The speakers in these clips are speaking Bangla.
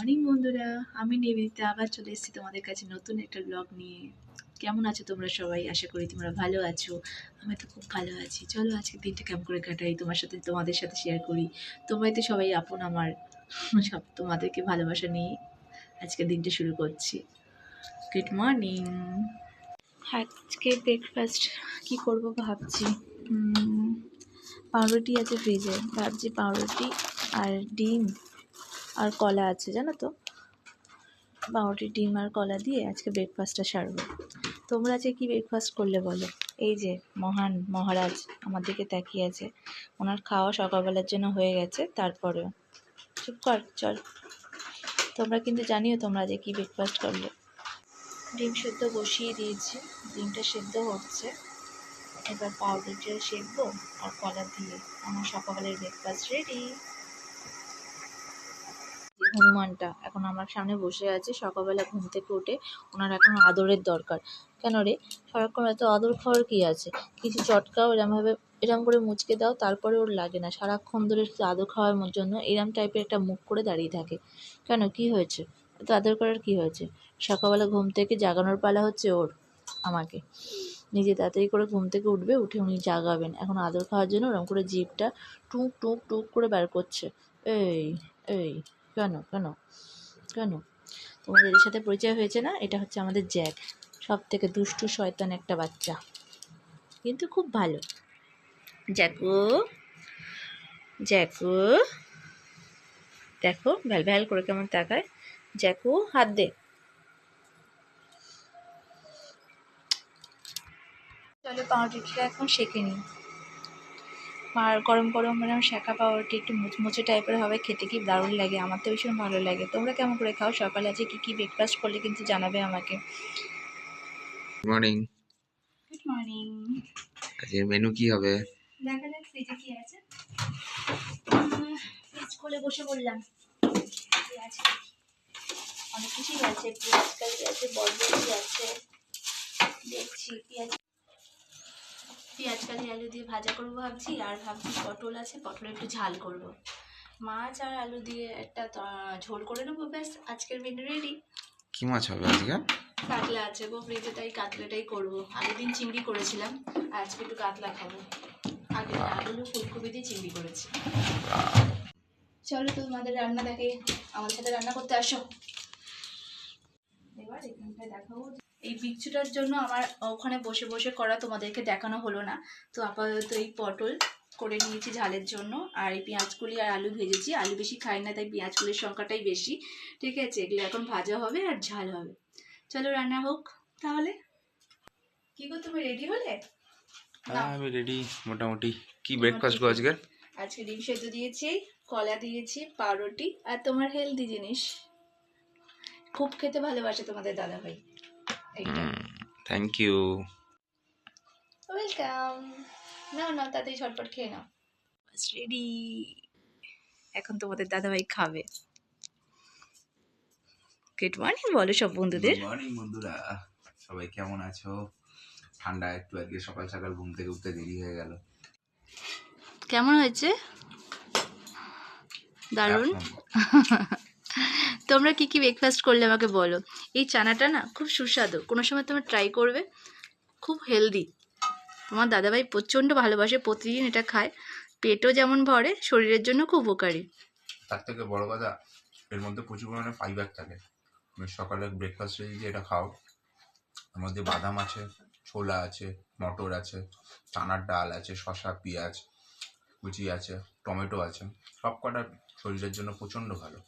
মর্নিং বন্ধুরা, আমি নিবেদিতা আবার চলে এসেছি তোমাদের কাছে নতুন একটা ব্লগ নিয়ে। কেমন আছো তোমরা সবাই? আশা করি তোমরা ভালো আছো। আমি তো খুব ভালো আছি। চলো আজকে দিনটা কেমন করে কাটাই তোমাদের সাথে শেয়ার করি। তোমরাই তো সবাই আপন আমার। সব তোমাদেরকে ভালোবাসা নিয়ে আজকে দিনটা শুরু করছি। Good morning. আজকে ব্রেকফাস্ট কি করব ভাবছি। পাউরুটি আছে ফ্রিজে, ভাবছি পাউরুটি আর ডিম আর কলা আছে, জানো তো। পাউরুটি ডিম আর কলা দিয়ে আজকে ব্রেকফাস্টটা সারবো। তোমরা যে কি ব্রেকফাস্ট করলে বলো? এই যে মহান মহারাজ আমার দিকে তাকিয়ে আছে, ওনার খাওয়া সকালবেলার জন্য হয়ে গেছে। তারপরেও চুপ কর, চল। তোমরা কিন্তু জানিও তোমরা যে কি ব্রেকফাস্ট করলে। ডিম সেদ্ধ বসিয়ে দিয়েছি, ডিমটা সেদ্ধ হচ্ছে। এবার পাউরুটিটা সেঁকবো আর কলা দিয়ে আমার সকালের ব্রেকফাস্ট রেডি। হনুমানটা এখন আমার সামনে বসে আছে। সকালবেলা ঘুম থেকে উঠে ওনার এখন আদরের দরকার। কেন রে, সারাক্ষণ এত আদর খাওয়ার কি আছে? কিছু চটকাও, এরম করে মুচকে দাও, তারপরে ওর লাগে না। সারাক্ষণ ধরে আদর খাওয়ার জন্য এরম টাইপের একটা মুখ করে দাঁড়িয়ে থাকে। কেন, কি হয়েছে? এত আদর করার কি হয়েছে? সকালবেলা ঘুম থেকে জাগানোর পালা হচ্ছে ওর, আমাকে। নিজে তাড়াতাড়ি করে ঘুম থেকে উঠবে, উঠে উনি জাগাবেন। এখন আদর খাওয়ার জন্য ওরকম করে জিভটা টুক টুক টুক করে বের করছে। এই এই কেন কেন কেন? তোমাদের এর সাথে পরিচয় হয়েছে না? এটা হচ্ছে আমাদের জ্যাক, সব থেকে দুষ্টু শয়তান একটা বাচ্চা, কিন্তু খুব ভালো। জ্যাকু, জ্যাকু দেখো ভ্যাল ভ্যাল করে কেমন তাকায়। জ্যাকু হাত দে। চলো পাউরুটিটা এখন সেঁকে নিই। আর গরম গরম শেঁকা পাউরুটি একটু মুচমুচে টাইপের হবে, খেতে কি দারুণ লাগে। আমার তো ভীষণ ভালো লাগে। তোমরা কেমন করে খাও? সকালে আজকে কি কি ব্রেকফাস্ট করলে কিন্তু জানাবে আমাকে। মর্নিং। Good morning. আজকের মেনু কি হবে? দেখা যাক ফ্রিজে কি আছে। ফ্রিজ খুলে বসে বললাম কি আছে। অনেক কিছুই আছে, পেঁয়াজ কালি আছে, বরবটি আছে, দেখছি পেঁয়াজ কালি আলু দিয়ে ভাজা করবো ভাবছি। আর ভাবছি পটল আছে, পটল একটু ঝাল করব। মাছ আর আলু দিয়ে একটা ঝোল করে নেবো, ব্যাস আজকের মেনু রেডি। কি মাছ হবে আজকে? কাতলা আছে গো ফ্রিজে, তাই কাতলাটাই করবো। আগের দিন চিংড়ি করেছিলাম, আজকে একটু কাতলা খাবো। আলু ফুলকপি দিয়ে চিংড়ি করেছি। চলো তোমাদের রান্না দেখে, আমার সাথে রান্না করতে আসো। এবার এখানটায় দেখাবো। এই বিচ্ছুটার জন্য আমার ওখানে বসে বসে করা তোমাদেরকে দেখানো হলো না। তো আপাতত এই পটল করে নিয়েছি ঝালের জন্য, আর এই পেঁয়াজকুলি আর আলু ভেজেছি। আলু বেশি খাই না, তাই পেঁয়াজকুলির সংখ্যাটাই বেশি। ঠিক আছে, এগুলো এখন ভাজা হবে আর ঝাল হবে। চলো রান্না হোক তাহলে। কি গো, তুমি রেডি হলে? হ্যাঁ আমি রেডি মোটামুটি। কি ব্রেকফাস্ট গো আজকে? আজকে ডিম সেদ্ধ দিয়েছি, কলা দিয়েছি, পাউরুটি আর তোমার হেলদি জিনিস। খুব খেতে ভালোবাসে তোমাদের দাদা ভাই। Thank you. ওয়েলকাম। নাও নাও, তাতেই ঝটপট খেয়ে নাও। বাস রেডি। এখন তোমাদের দাদা ভাই খাবে। গুড মর্নিং বলো সব বন্ধুদের। গুড মর্নিং বন্ধুরা, সবাই কেমন আছো? ঠান্ডা একটু, আজকে সকাল সকাল ঘুম থেকে উঠতে দেরি হয়ে গেল। কেমন হয়েছে? দারুণ। তোমরা কি কি ব্রেকফাস্ট করলে আমাকে বলো। এই চানাটা না খুব সুস্বাদু, কোনো সময় তোমরা ট্রাই করবে, খুব হেলদি। তোমার দাদাভাই প্রচণ্ড ভালোবাসে, প্রতিদিন এটা খায়। পেটও যেমন ভরে, শরীরের জন্য খুব উপকারী। তার থেকে বড় কথা, এর মধ্যে প্রচুর পরিমাণে ফাইবার থাকে। সকালে ব্রেকফাস্টে যদি এটা খাও, এর মধ্যে বাদাম আছে, ছোলা আছে, মটর আছে, চানার ডাল আছে, শসা, পেঁয়াজ কুচি আছে, টমেটো আছে, সব কটা শরীরের জন্য প্রচণ্ড ভালো।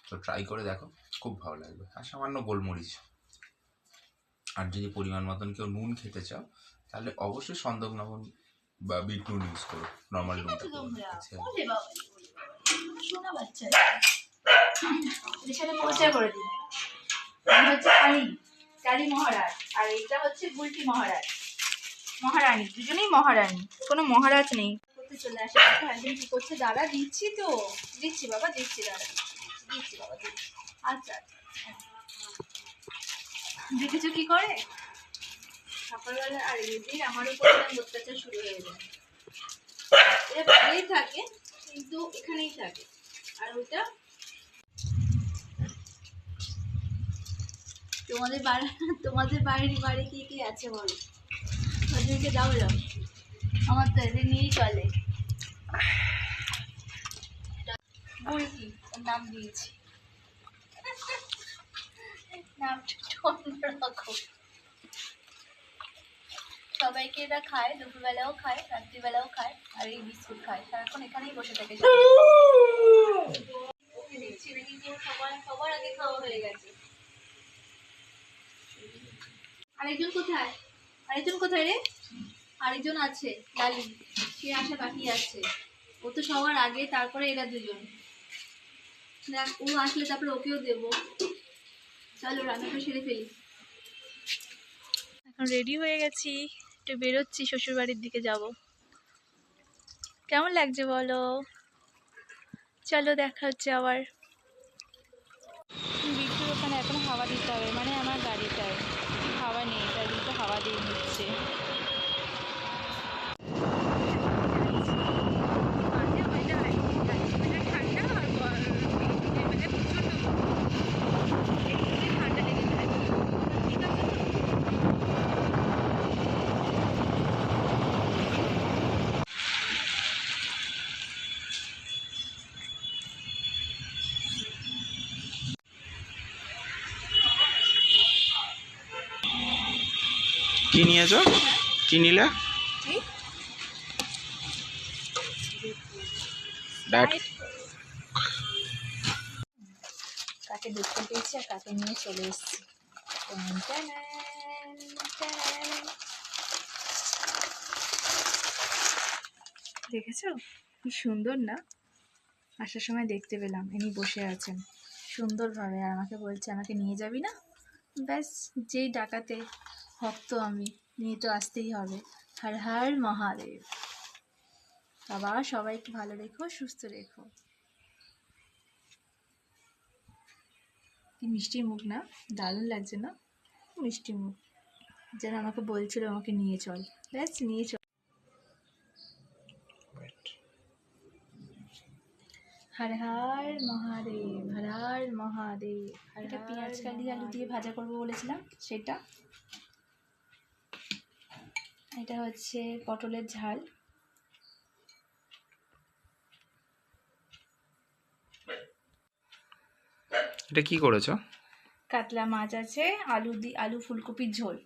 তো ট্রাই করে দেখো, খুব ভালো লাগবে। আর সামান্য গোলমরিচ, আর যদি পরিমাণ মতন কেউ নুন খেতে চাও তাহলে অবশ্যই সন্দক লবণ বা বিট নুন ইউজ করো, নর্মাল নুনটা করে দিই। আমি হচ্ছে কালী মহারাজ, আর এটা হচ্ছে গুলটি মহারাজ, মহারানী। দুজনেই মহারানী, কোনো মহারাজ নেই। করতে চলে আসে। একদিন কি করছে, দাদা দিচ্ছি তো, দিচ্ছি বাবা, দিচ্ছি দাদা, দিচ্ছি বাবা, দিচ্ছি। আচ্ছা দেখেছো কি করে সকালবেলা। আর এদিন আমার উপর অত্যাচার শুরু হয়ে যায়। এটা বাইরেই থাকে, কিন্তু এখানেই থাকে। আর ওটা তোমাদের বাড়ির বাড়ি কি কি আছে বলো, ওদেরকে দাও যাও, আমার তো এদের নিয়েই চলে। মুরগি ওর নাম দিয়েছি, নামটা অন্যরকম। সবাইকে এরা খায়, দুপুরবেলাও খায়, রাত্রিবেলাও খায়, আর এই বিস্কুট খায়, সারাক্ষণ এখানেই বসে থাকে। দেখছি নাকি কেউ সবার আগে খাওয়া হয়ে গেছে। আরেকজন কোথায়? আরেকজন কোথায় রে? আরেকজন আছে লালি, সে আসা বাকি আছে। ও তো সবার আগে, তারপরে এরা দুজন। দেখ ও আসলে তারপরে ওকেও দেবো। চলো রান্নাটা সেরে ফেলি। এখন রেডি হয়ে গেছি, একটু বেরোচ্ছি, শ্বশুর বাড়ির দিকে যাব। কেমন লাগছে বলো? চলো দেখা হচ্ছে আবার। বিট্টুর ওখানে এখন হাওয়া দিতে হবে, মানে আমার গাড়িটায় হাওয়া নেই, তাই জন্য তো হাওয়া দিয়ে নিচ্ছে। কি নিয়েছো? কি নিলে? কাকে দেখতে পেয়েছি আর কাকে নিয়ে চলে এসেছি। দেখেছো কি সুন্দর না? আসার সময় দেখতে পেলাম ইনি বসে আছেন সুন্দরভাবে, আর আমাকে বলছে আমাকে নিয়ে যাবি না? ব্যাস, যেই ডাকাতে ভক্ত আমি, নিয়ে তো আসতেই হবে। হর হর মহাদেব। বাবা সবাইকে ভালো রেখো, সুস্থ রেখো। কি মিষ্টি মুখ না? দারুণ লাগছে না? মিষ্টি মুখ, যেন আমাকে বলছিল আমাকে নিয়ে চল, ব্যাস নিয়ে চল। হর হর মহাদেব, হর হর মহাদেব। এটা পেঁয়াজ কালি আলু দিয়ে ভাজা করবো বলেছিলাম, সেটা। এটা হচ্ছে পটলের ঝাল। এটা কি করেছো? কাতলা মাছ আছে, আলু ফুলকপির ঝোল।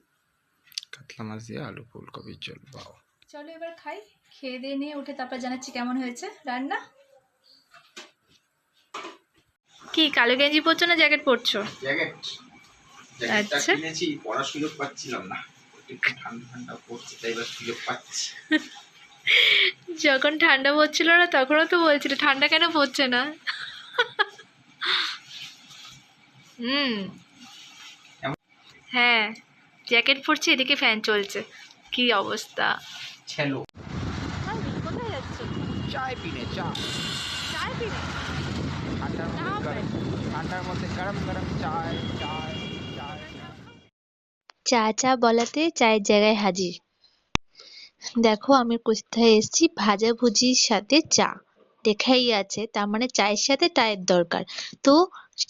কাতলা মাছ দিয়ে আলু ফুলকপির ঝোল, বাও। চলো এবার খাই, খেয়ে দিয়ে নিয়ে উঠে তারপর জানাচ্ছি কেমন হয়েছে রান্না। কি কালো গেঞ্জি পরছো না জ্যাকেট পরছো? জ্যাকেট। আচ্ছা, কিনেছি, পরার সুযোগ পাচ্ছিলাম না, একটু ঠান্ডা ঠান্ডা পড়ছে, তাই এবার সুযোগ পাচ্ছি। যখন ঠান্ডা পড়ছিল না তখনও তো বলছিল ঠান্ডা কেন পড়ছে না। হ্যাঁ, জ্যাকেট পরছে, এদিকে ফ্যান চলছে, কি অবস্থা। ছেলো কোথায় যাচ্ছ? চায় পিনে, চা। চায় পিনে? ঠান্ডার মধ্যে গরম গরম চায় চায় চায়। চা চা বলাতে চায়ের জায়গায় হাজির। দেখো আমি কোথায় এসেছি, ভাজাভুজির সাথে চা লেখাই আছে, তার মানে চায়ের সাথে চায়ের দরকার। তো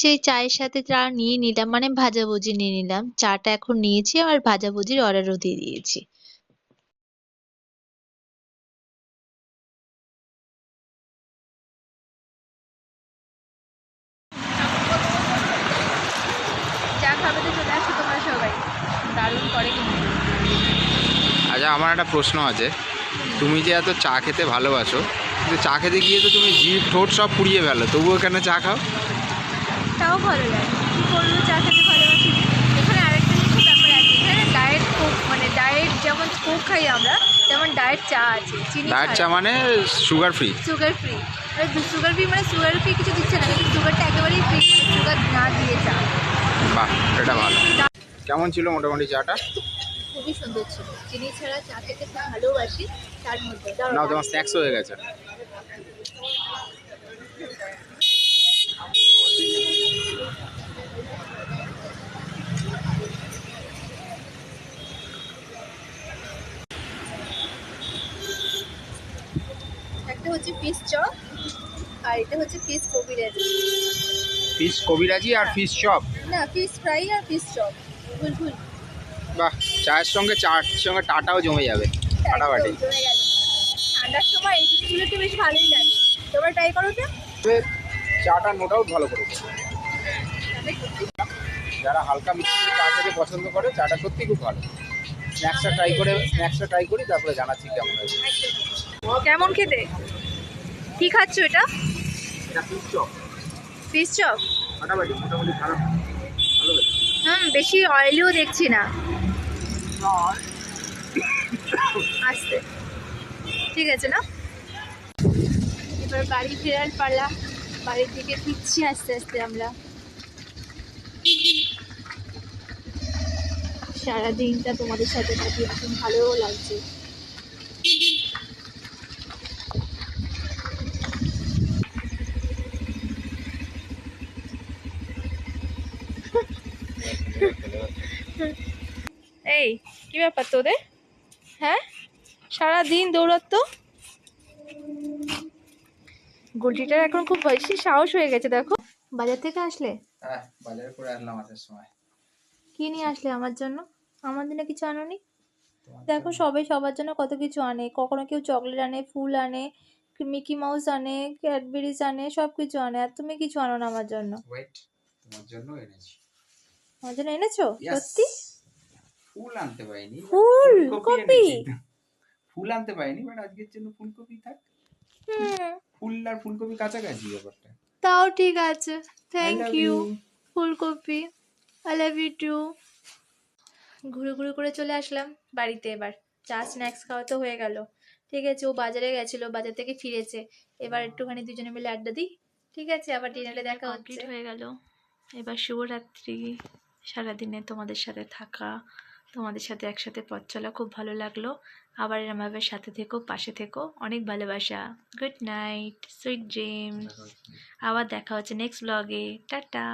সেই চায়ের সাথে চা নিয়ে নিলাম, মানে ভাজাভুজি নিয়ে নিলাম। চাটা এখন নিয়েছি, আর ভাজাভুজির অর্ডারও দিয়ে দিয়েছি। চা খাবে তো চলে আসো তোমরা সবাই, দারুণ করে কিন্তু। আচ্ছা, আমার একটা প্রশ্ন আছে। তুমি যে এত চা খেতে ভালোবাসো, কিন্তু চা খেতে গিয়ে তো তুমি জিভ ঠোঁট সব পুড়িয়ে ফেলো, তবুও কেন চা খাও? তাও ভালো লাগে, কি করবো, চা খেতে ভালোবাসি। এখানে আরেকটা জিনিসের ব্যাপার আছে, এখানে ডায়েট কোক, মানে ডায়েট যেমন কোক খাই আমরা, তেমন ডায়েট চা আছে। চিনি ডায়েট চা মানে sugar free? Sugar free. Sugar free মানে সুগার ফ্রি কিছু দিচ্ছে না, কিন্তু সুগারটা একেবারেই ফ্রি, সুগার না দিয়ে চা। বাহ, এটা ভালো। কেমন ছিল মোটামুটি চাটা? খুবই সুন্দর ছিল, চিনি ছাড়া চা খেতে খুব ভালোবাসি। তার মধ্যে না, তোমার স্ন্যাক্স হয়ে গেছে। একটা হচ্ছে ফিশ চপ, আর এটা হচ্ছে ফিশ কবিরাজি। ফিশ কবিরাজি আর ফিশ চপ? না, ফিশ ফ্রাই আর ফিশ চপ। ফুল বাহ, চায়ের সঙ্গে টাটাও জমে যাবে, ফাটাফাটি। জমে গেল। ঠান্ডার সময় এই জিনিসগুলো একটু বেশ ভালোই লাগে। তোমরা ট্রাই করো তো। তবে চাটা নো ডাউট ভালো করেছে। যারা হালকা মিষ্টি চা খেতে পছন্দ করে, চাটা সত্যি খুব ভালো। স্ন্যাক্সটা ট্রাই করি, তারপরে জানাচ্ছি কেমন হয়েছে। কেমন খেতে? কি খাচ্ছ এটা? এটা ফিশ চপ, ফিশ চপ। ফাটাফাটি, মোটামুটি খারাপ ভালো হয়েছে। বেশি অয়েলিও দেখছি না। আস্তে, ঠিক আছে না? এবার বাড়ি ফেরার পালা। বাড়ির দিকে ফিরছি আস্তে আস্তে আমরা। সারাদিনটা তোমাদের সাথে কাটিয়ে এখন ভালোও লাগছে। এই কি ব্যাপার তোদের? হ্যাঁ, সারাদিন দৌড়াত। গুলটিটার এখন খুব বেশি সাহস হয়ে গেছে। দেখো, বাজার থেকে আসলে হ্যাঁ, বাজারে করে আসলাম আসার সময়। কি নিয়ে আসলে আমার জন্য? আমার জন্য কিছু আনোনি? তোমার দেখো, জন্য? সবাই সবার জন্য কত কিছু আনে। কখনো কেউ চকলেট আনে, ফুল আনে, মিকি মাউস আনে, ক্যাডবেরিজ আনে, সব কিছু আনে। আর তুমি কিছু আনো না আমার জন্য। ওয়েট, তোমার জন্য এনেছি। আমার জন্য এনেছো? Yes! সত্যি? ফুল আনতে পারিনি, ফুলকপি? ফুল আনতে পারিনি, বাট আজকের জন্য ফুলকপি থাক। হুম, ফুল আর ফুলকপি কাছাকাছি ব্যাপারটা। তাও ঠিক আছে। I thank love you you. ফুলকপি। I love you too. ঘুরে ঘুরে করে চলে আসলাম বাড়িতে। এবার চা স্ন্যাক্স খাওয়া তো হয়ে গেল। ঠিক আছে, ও বাজারে গেছিল, বাজার থেকে ফিরেছে। এবার একটুখানি দুজনে মিলে আড্ডা দিই। ঠিক আছে, আবার ডিনারে দেখা কমপ্লিট হয়ে গেল। এবার শুভরাত্রি। সারাদিনে তোমাদের সাথে থাকা, তোমাদের সাথে একসাথে পথ চলা খুব ভালো লাগলো। আবার এরমভাবে সাথে থেকো, পাশে থেকো। অনেক ভালোবাসা। Good night, sweet dreams. আবার দেখা হচ্ছে নেক্সট ব্লগে। টাটা।